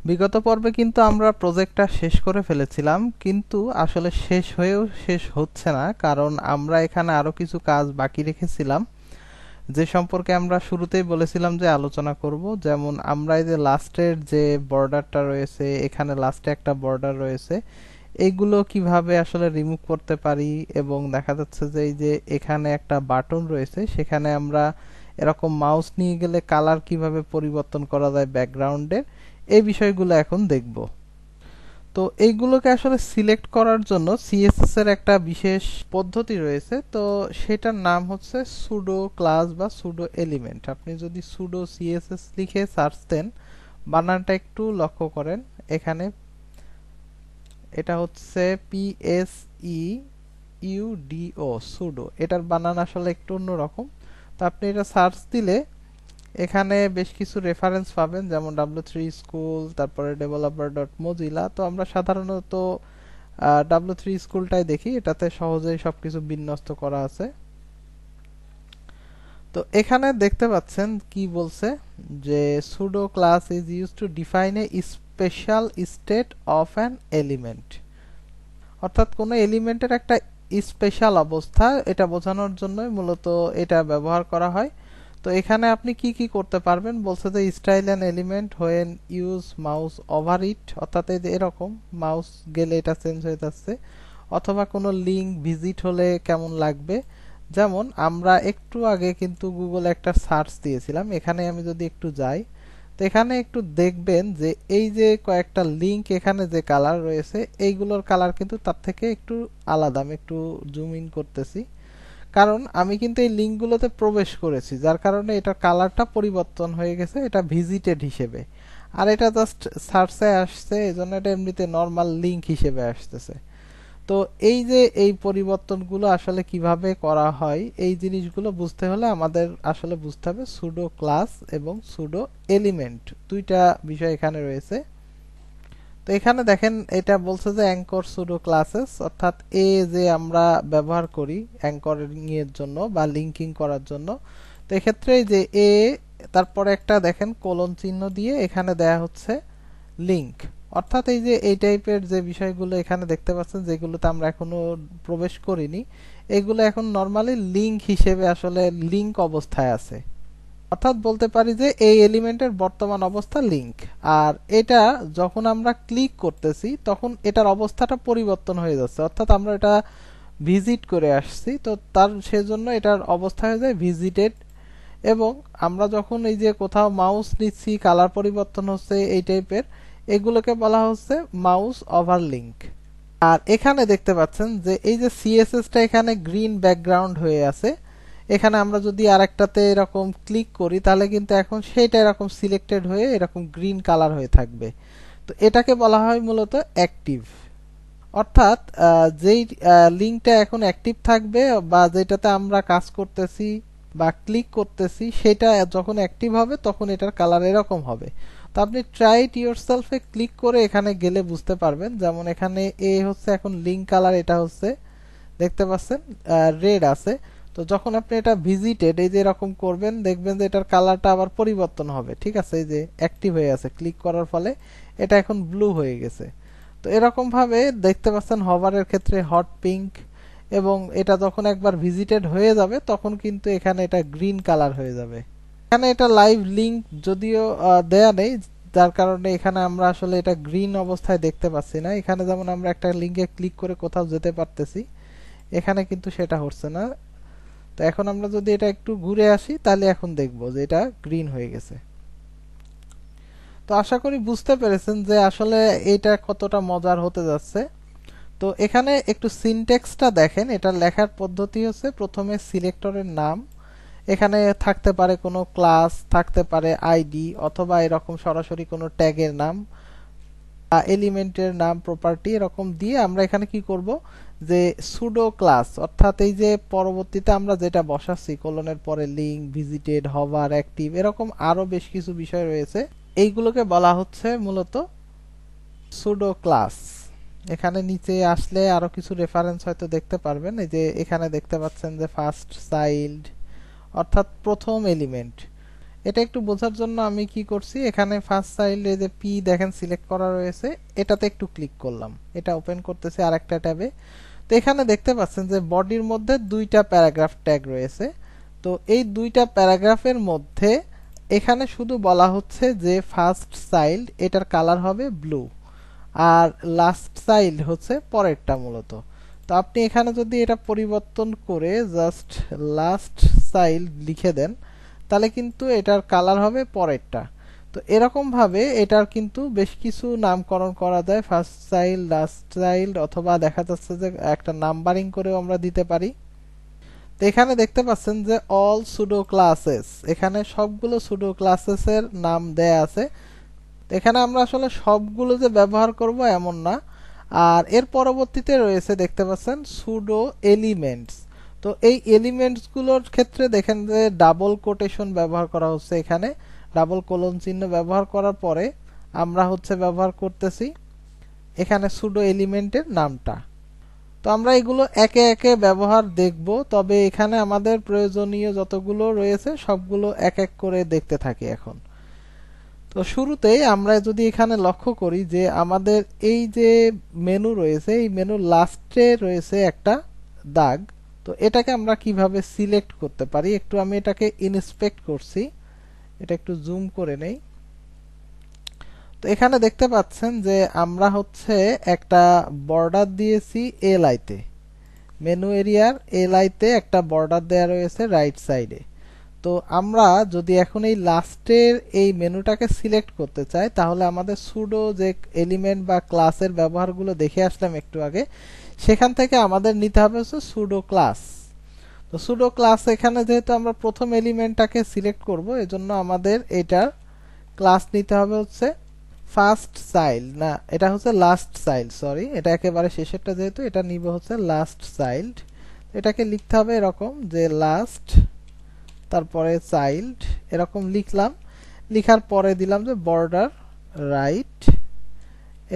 বিগত পর্বে কিন্তু আমরা প্রজেক্টটা শেষ করে ফেলেছিলাম, কিন্তু আসলে শেষ হয়েও শেষ হচ্ছে না, কারণ আমরা এখানে আরো কিছু কাজ বাকি রেখেছিলাম যে সম্পর্কে আমরা শুরুতেই বলেছিলাম যে আলোচনা করব। যেমন আমরা এই যে লাস্টের যে বর্ডারটা রয়েছে, এখানে লাস্টে একটা বর্ডার রয়েছে, এইগুলো কিভাবে আসলে রিমুভ করতে পারি, এবং দেখা যাচ্ছে যে এই যে এখানে একটা বাটন রয়েছে, সেখানে আমরা এরকম মাউস নিয়ে গেলে কালার কিভাবে পরিবর্তন করা যায় ব্যাকগ্রাউন্ডের, এই বিষয়গুলো এখন দেখব। তো এইগুলোকে আসলে সিলেক্ট করার জন্য সিএসএস এর একটা বিশেষ পদ্ধতি রয়েছে, তো সেটার নাম হচ্ছে সুডো ক্লাস বা সুডো এলিমেন্ট। আপনি যদি সুডো সিএসএস লিখে সার্চ দেন, বানানটা একটু লক্ষ্য করেন, এখানে এটা হচ্ছে PSEUDO সুডো, এটার বানান আসলে একটু অন্যরকম। তো আপনি এটা সার্চ দিলে এখানে বেশ কিছু রেফারেন্স পাবেন, যেমন W3 স্কুল, তারপরে developer.mozilla। তো আমরা সাধারণত W3 স্কুলটাই দেখি, এটাতে সহজেই সবকিছু বিন্যস্ত করা আছে। তো এখানে দেখতে পাচ্ছেন কি বলছে, যে pseudo class is used to define a special state of an element, অর্থাৎ কোনো এলিমেন্টের একটা স্পেশাল অবস্থা এটা বোঝানোর জন্যই মূলত এটা ব্যবহার করা হয়। তো এখানে আপনি কি কি করতে পারবেন বলছে, যে style an element when use mouse over it, অর্থাৎ এই যে এরকম মাউস গেলে এটা চেঞ্জ হয়ে যাচ্ছে, অথবা কোনো লিঙ্ক ভিজিট হলে কেমন লাগবে। যেমন আমরা একটু আগে কিন্তু গুগলে একটা সার্চ দিয়েছিলাম, এখানে আমি যদি একটু যাই, তো এখানে একটু দেখবেন যে এই যে কয়েকটা লিঙ্ক এখানে যে কালার রয়েছে, এইগুলোর কালার কিন্তু তার থেকে একটু আলাদা। আমি একটু জুম ইন করতেছি, কারণ আমি কিন্তু এই লিঙ্কগুলোতে প্রবেশ করেছি, যার কারণে এটার কালারটা পরিবর্তন হয়ে গেছে, এটা ভিজিটেড হিসেবে। আর এটা জাস্ট সার্চে আসছে, এজন্য এটা এমনিতে নর্মাল লিঙ্ক হিসেবে আসতেছে। তো এই যে এই পরিবর্তনগুলো আসলে কিভাবে করা হয়, এই জিনিসগুলো বুঝতে হলে আমাদের আসলে বুঝতে হবে সুডো ক্লাস এবং সুডো এলিমেন্ট, দুইটা বিষয় এখানে রয়েছে। তো এখানে দেখেন এটা বলছে যে অ্যাঙ্কর সুডো ক্লাসেস, অর্থাৎ এ যে আমরা ব্যবহার করি অ্যাঙ্করিং এর জন্য বা লিঙ্কিং করার জন্য। তো এক্ষেত্রে এই যে এ, তারপরে একটা দেখেন কোলন চিহ্ন দিয়ে এখানে দেয়া হচ্ছে লিঙ্ক, অর্থাৎ এই যে এই টাইপের যে বিষয়গুলো এখানে দেখতে পাচ্ছেন, যেগুলোতে আমরা এখনো প্রবেশ করিনি, এগুলো এখন নরমালি লিঙ্ক হিসেবে আসলে লিঙ্ক অবস্থায় আছে। অর্থাৎ বলতে পারি যে এই এলিমেন্টের বর্তমান অবস্থা লিঙ্ক। আর এটা যখন আমরা ক্লিক করতেছি তখন এটার অবস্থাটা পরিবর্তন হয়ে যাচ্ছে, অর্থাৎ আমরা এটা ভিজিট করে আসছি, তো তার সেজন্য এটার অবস্থা হয়ে যায় ভিজিটেড। এবং আমরা যখন এই যে কোথাও মাউস নিচ্ছি, কালার পরিবর্তন হচ্ছে, এই টাইপের এগুলোকে বলা হচ্ছে মাউস ওভার লিঙ্ক। আর এখানে দেখতে পাচ্ছেন যে এই যে সিএসএসটা এখানে গ্রিন ব্যাকগ্রাউন্ড হয়ে আছে, এখানে আমরা যদি আরেকটাতে এরকম ক্লিক করি তাহলে কিন্তু এখন সেইটা এরকম সিলেক্টেড হয়ে এরকম গ্রিন কালার হয়ে থাকবে। তো এটাকে বলা হয় মূলত অ্যাক্টিভ, অর্থাৎ যেই লিঙ্কটা এখন অ্যাক্টিভ থাকবে বা যেটাতে আমরা কাজ করতেছি বা ক্লিক করতেছি, সেটা যখন অ্যাক্টিভ হবে তখন এটার কালার এরকম হবে। তো আপনি ট্রাই ইট ইয়োরসেলফে ক্লিক করে এখানে গেলে বুঝতে পারবেন। যেমন এখানে এ হচ্ছে এখন লিঙ্ক কালার, এটা হচ্ছে দেখতে পাচ্ছেন রেড আছে। তো যখন আপনি এটা ভিজিটেড এই যে এরকম করবেন, দেখবেন যে এটার কালারটা আবার পরিবর্তন হবে। ঠিক আছে, এই যে অ্যাক্টিভ হয়ে আছে, ক্লিক করার ফলে এটা এখন ব্লু হয়ে গেছে। তো এরকম ভাবে দেখতে পাচ্ছেন হভারের ক্ষেত্রে হট পিঙ্ক, এবং এটা যখন একবার ভিজিটেড হয়ে যাবে তখন কিন্তু এখানে এটা গ্রিন কালার হয়ে যাবে। এখানে এটা লাইভ লিঙ্ক যদিও দেয়া নেই, যার কারণে এখানে আমরা আসলে এটা গ্রিন অবস্থায় দেখতে পাচ্ছি না। এখানে যেমন আমরা একটা লিঙ্কে ক্লিক করে কোথাও যেতে পারতেছি, এখানে কিন্তু সেটা হচ্ছে না। তো এখন আমরা যদি এটা একটু ঘুরে আসি তাহলে এখন দেখব যে এটা গ্রিন হয়ে গেছে। তো আশা করি বুঝতে পেরেছেন যে আসলে এটা কতটা মজার হতে যাচ্ছে। তো এখানে একটু সিনট্যাক্সটা দেখেন, এটা লেখার পদ্ধতি হচ্ছে প্রথমে সিলেক্টরের নাম, এখানে থাকতে পারে কোনো ক্লাস, থাকতে পারে আইডি, অথবা এরকম সরাসরি কোনো ট্যাগের নাম, এলিমেন্টের নাম, প্রপার্টি, এরকম দিয়ে আমরা এখানে কি করব, যে সুডো ক্লাস, অর্থাৎ এই যে পরবর্তীতে আমরা যেটা বসাচ্ছি কোলনের পরে লিঙ্ক, ভিজিটেড, হভার, অ্যাক্টিভ, এরকম আরো বেশ কিছু বিষয় রয়েছে, এইগুলোকে বলা হচ্ছে মূলত সুডো ক্লাস। এখানে নিচে আসলে আরো কিছু রেফারেন্স হয়তো দেখতে পারবেন, এই যে এখানে দেখতে পাচ্ছেন যে ফার্স্ট চাইল্ড, অর্থাৎ প্রথম এলিমেন্ট, এটা একটু বোঝার জন্য আমি কি করছি, এখানে ফার্স্ট চাইল্ডে যে পি দেখেন সিলেক্ট করা রয়েছে, এটাতে একটু ক্লিক করলাম, এটা ওপেন করতেছি আরেকটা ট্যাবে। তো এখানে দেখতে পাচ্ছেন যে বডির মধ্যে দুইটা প্যারাগ্রাফ ট্যাগ রয়েছে। তো এই দুইটা প্যারাগ্রাফের মধ্যে এখানে শুধু বলা হচ্ছে যে ফার্স্ট চাইল্ড এটার কালার হবে ব্লু, আর লাস্ট চাইল্ড হচ্ছে পরেরটা মূলত। তো আপনি এখানে যদি এটা পরিবর্তন করে জাস্ট লাস্ট চাইল্ড লিখে দেন, তাহলে কিন্তু এটার কালার হবে পরেরটা। তো এরকম ভাবে এটার কিন্তু বেশ কিছু নামকরণ করা যায়, ফার্স্ট চাইল্ড, লাস্ট চাইল্ড, অথবা দেখা যাচ্ছে যে একটা নাম্বারিং করেও আমরা দিতে পারি। তো এখানে দেখতে পাচ্ছেন যে অল সুডো ক্লাসেস, এখানে সবগুলো সুডো ক্লাসেস এর নাম দেয়া আছে। এখানে আমরা আসলে সবগুলো যে ব্যবহার করব এমন না। আর এর পরবর্তীতে রয়েছে দেখতে পাচ্ছেন সুডো এলিমেন্টস। তো এই এলিমেন্টস গুলোর ক্ষেত্রে দেখেন যে ডাবল কোটেশন ব্যবহার করা হচ্ছে, এখানে ডাবল কোলন চিহ্ন ব্যবহার করার পরে আমরা হচ্ছে ব্যবহার করতেছি এখানে সুডো এলিমেন্টের নামটা। তো আমরা এগুলো একে একে ব্যবহার দেখব, তবে এখানে আমাদের প্রয়োজনীয় যতগুলো রয়েছে সবগুলো এক এক করে দেখতে থাকি এখন। তো শুরুতেই আমরা যদি এখানে লক্ষ্য করি যে আমাদের এই যে মেনু রয়েছে, এই মেনুর লাস্টে রয়েছে একটা দাগ। তো এটাকে আমরা কিভাবে সিলেক্ট করতে পারি, একটু আমি এটাকে ইন্সপেক্ট করছি, এটা একটু জুম করে নেই। তো এখানে দেখতে পাচ্ছেন যে আমরা হচ্ছে একটা বর্ডার দিয়েছি এলআই তে, মেনু এরিয়ার এলআই তে একটা বর্ডার দেয়া রয়েছে রাইট সাইডে। তো আমরা যদি এখন এই লাস্টের এই মেনুটাকে সিলেক্ট করতে চাই, তাহলে আমাদের সুডো যে এলিমেন্ট বা ক্লাসের ব্যবহারগুলো দেখে আসলাম একটু আগে, সেখান থেকে আমাদের নিতে হবে হচ্ছে সুডো ক্লাস। তো সুডো ক্লাস এখানে যেহেতু আমরা প্রথম এলিমেন্টটাকে সিলেক্ট করব, এজন্য আমাদের এটার ক্লাস নিতে হবে হচ্ছে ফার্স্ট চাইল্ড, না এটা হচ্ছে লাস্ট চাইল্ড, সরি এটা একেবারে শেষেরটা, যেহেতু এটা নিব হচ্ছে লাস্ট চাইল্ড। এটাকে লিখতে হবে এরকম যে লাস্ট তারপরে চাইল্ড, এরকম লিখলাম। লিখার পরে দিলাম যে বর্ডার রাইট,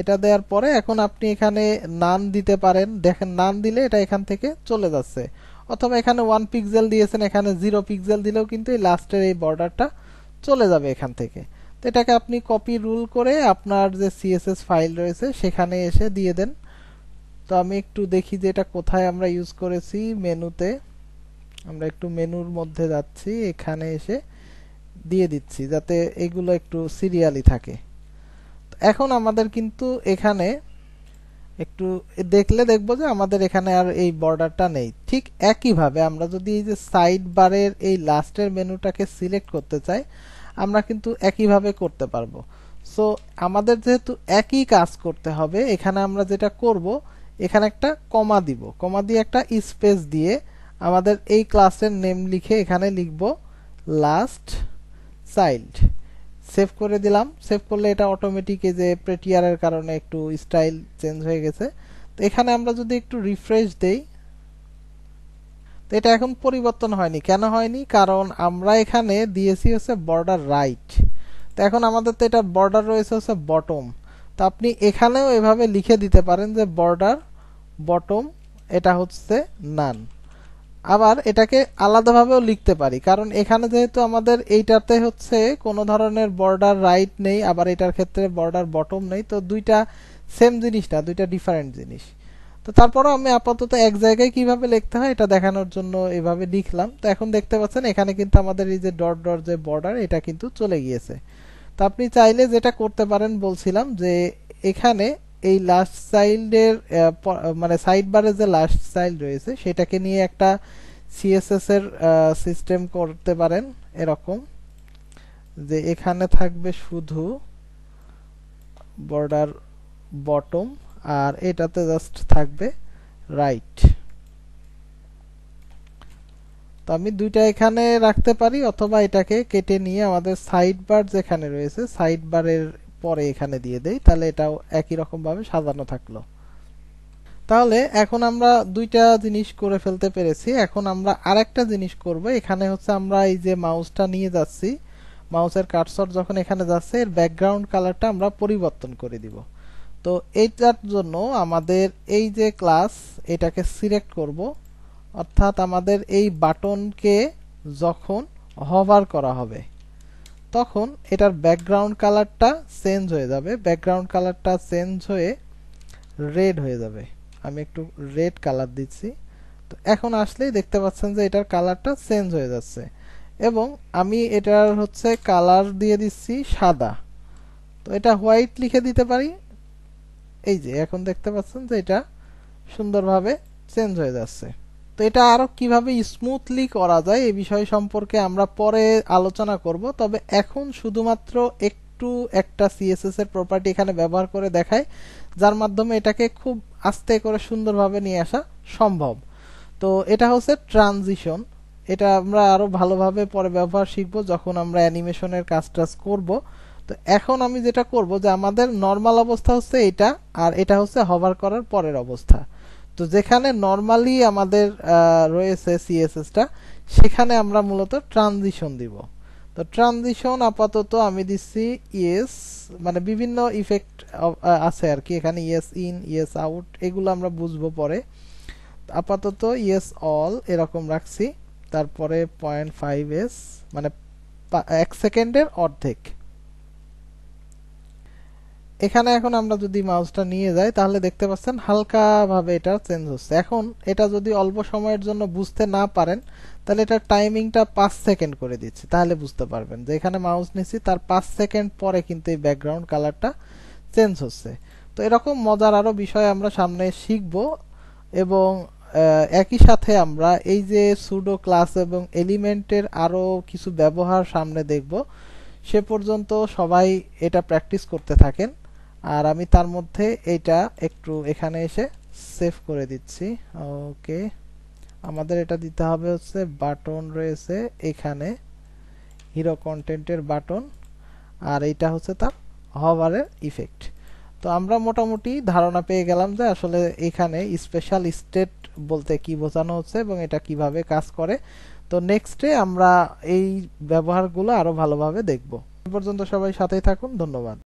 এটা দেওয়ার পরে এখন আপনি এখানে নান দিতে পারেন। দেখেন নান দিলে এটা এখান থেকে চলে যাচ্ছে, অথবা এখানে 1 পিক্সেল দিয়েছেন, এখানে 0 পিক্সেল দিলেও কিন্তু এই লাস্টের এই বর্ডারটা চলে যাবে এখান থেকে। তো এটাকে আপনি কপি রুল করে আপনার যে সিএসএস ফাইল রয়েছে সেখানে এসে দিয়ে দেন। তো আমি একটু দেখি যে এটা কোথায় আমরা ইউজ করেছি। মেনুতে আমরা একটু মেনুর মধ্যে যাচ্ছি, এখানে এসে দিয়ে দিচ্ছি যাতে এগুলো একটু সিরিয়ালি থাকে। এখন আমাদের কিন্তু এখানে একটু দেখলে দেখবো যে আমাদের এখানে আর এই বর্ডারটা নেই। ঠিক একইভাবে আমরা যদি এই যে সাইড বারের এই লাস্টের মেনুটাকে সিলেক্ট করতে চাই, আমরা কিন্তু একইভাবে করতে পারবো। সো আমাদের যেহেতু একই কাজ করতে হবে, এখানে আমরা যেটা করব, এখানে একটা কমা দিব, কমা দিয়ে একটা স্পেস দিয়ে আমাদের এই ক্লাসের নেম লিখে এখানে লিখব লাস্ট চাইল্ড। সেভ করে দিলাম। সেভ করলে এটা অটোমেটিক এই যে প্রেটিয়ারের কারণে একটু স্টাইল চেঞ্জ হয়ে গেছে। তো এখানে আমরা যদি একটু রিফ্রেশ দেই, তো এটা এখন পরিবর্তন হয়নি। কেন হয়নি? কারণ আমরা এখানে দিয়েছি হচ্ছে বর্ডার রাইট। তো এখন আমাদের তো এটা বর্ডার রয়েছে হচ্ছে বটম। তো আপনি এখানেও এভাবে লিখে দিতে পারেন যে বর্ডার বটম, এটা হচ্ছে নান। আবার এটাকে আলাদাভাবেও লিখতে পারি, কারণ এখানে যেহেতু আমাদের এইটাতে হচ্ছে কোনো ধরনের বর্ডার রাইট নেই, আবার এটার ক্ষেত্রে বর্ডার বটম নেই। তো দুইটা সেম জিনিস না, দুইটা ডিফারেন্ট জিনিস। তো তারপরও আমি আপাতত এক জায়গায় কিভাবে লিখতে হয় এটা দেখানোর জন্য এভাবে লিখলাম। তো এখন দেখতে পাচ্ছেন এখানে কিন্তু আমাদের এই যে ডট ডট যে বর্ডার, এটা কিন্তু চলে গিয়েছে। তো আপনি চাইলে যেটা করতে পারেন বলছিলাম যে এখানে এই লাস্ট চাইল্ডের মানে সাইড বারে যে লাস্ট চাইল্ড রয়েছে সেটাকে নিয়ে একটা সিএসএস এর সিস্টেম করতে পারেন এরকম, যে এখানে থাকবে শুধু বর্ডার বটম, আর এটাতে জাস্ট থাকবে রাইট। তো আমি দুইটা এখানে রাখতে পারি, অথবা এটাকে কেটে নিয়ে আমাদের সাইড বার যেখানে রয়েছে সাইড বারের পরে এখানে দিয়ে দেই, তাহলে এটাও একই রকম ভাবে সাজানো থাকলো। তাহলে এখন আমরা দুইটা জিনিস করে ফেলতে পেরেছি। এখন আমরা আরেকটা জিনিস করব। এখানে হচ্ছে আমরা এই যে মাউসটা নিয়ে যাচ্ছি, মাউসের কার্সর যখন এখানে যাচ্ছে এর ব্যাকগ্রাউন্ড কালারটা আমরা পরিবর্তন করে দিব। তো এইটার জন্য আমাদের এই যে ক্লাস, এটাকে সিলেক্ট করব, অর্থাৎ আমাদের এই বাটনকে যখন হভার করা হবে, তখন এটার ব্যাকগ্রাউন্ড কালারটা চেঞ্জ হয়ে যাবে, ব্যাকগ্রাউন্ড কালারটা চেঞ্জ হয়ে রেড হয়ে যাবে। আমি একটু রেড কালার দিচ্ছি। তো এখন আসলেই দেখতে পাচ্ছেন যে এটার কালারটা চেঞ্জ হয়ে যাচ্ছে, এবং আমি এটার হচ্ছে কালার দিয়ে দিচ্ছি সাদা। তো এটা হোয়াইট লিখে দিতে পারি। এই যে এখন দেখতে পাচ্ছেন যে এটা সুন্দরভাবে চেঞ্জ হয়ে যাচ্ছে। তো এটা আরো কিভাবে স্মুথলি করা যায় এই বিষয় সম্পর্কে আমরা পরে আলোচনা করব, তবে এখন শুধুমাত্র একটু একটা সিএসএস এর প্রপার্টি এখানে ব্যবহার করে দেখায়, যার মাধ্যমে এটাকে খুব আস্তে করে সুন্দরভাবে নিয়ে আসা সম্ভব। তো এটা হচ্ছে ট্রানজিশন। এটা আমরা আরো ভালোভাবে পরে ব্যবহার শিখব যখন আমরা অ্যানিমেশনের কাজ করব। তো এখন আমি যেটা করব যে আমাদের নরমাল অবস্থা হচ্ছে এটা, আর এটা হচ্ছে হভার করার পরের অবস্থা। তো যেখানে নরমালি আমাদের রয়েছে সিএসএসটা, সেখানে আমরা মূলত ট্রানজিশন দিব। তো ট্রানজিশন আপাতত আমি দিচ্ছি ইয়েস, মানে বিভিন্ন ইফেক্ট আছে আর কি এখানে, ইয়েস ইন, ইয়েস আউট, এগুলো আমরা বুঝবো পরে। আপাতত ইয়েস অল এরকম রাখছি। তারপরে 0.5s মানে 1 সেকেন্ডের অর্ধেক। এখানে এখন আমরা যদি মাউসটা নিয়ে যাই তাহলে দেখতে পাচ্ছেন হালকা ভাবে এটা চেঞ্জ হচ্ছে। এখন এটা যদি অল্প সময়ের জন্য বুঝতে না পারেন তাহলে এটা টাইমিংটা 5 সেকেন্ড করে দিচ্ছি, তাহলে বুঝতে পারবেন যে এখানে মাউস নিচ্ছি তার 5 সেকেন্ড পরে কিন্তু এই ব্যাকগ্রাউন্ড কালারটা চেঞ্জ হচ্ছে। তো এরকম মজার আরো বিষয় আমরা সামনে শিখব, এবং একই সাথে আমরা এই যে সুডো ক্লাস এবং এলিমেন্টের আরো কিছু ব্যবহার সামনে দেখব। সে পর্যন্ত সবাই এটা প্র্যাকটিস করতে থাকেন, আর আমি তার মধ্যে এটা একটু এখানে এসে সেভ করে দিচ্ছি। ওকে, আমাদের এটা দিতে হবে হচ্ছে বাটন রয়েছে এখানে, হিরো কন্টেন্টের বাটন, আর এইটা হচ্ছে তার হভারের ইফেক্ট। তো আমরা মোটামুটি ধারণা পেয়ে গেলাম যে আসলে এখানে স্পেশাল স্টেট বলতে কি বোঝানো হচ্ছে এবং এটা কিভাবে কাজ করে। তো নেক্সটে আমরা এই ব্যবহারগুলো আরো ভালোভাবে দেখব। এ পর্যন্ত সবাই সাথেই থাকুন, ধন্যবাদ।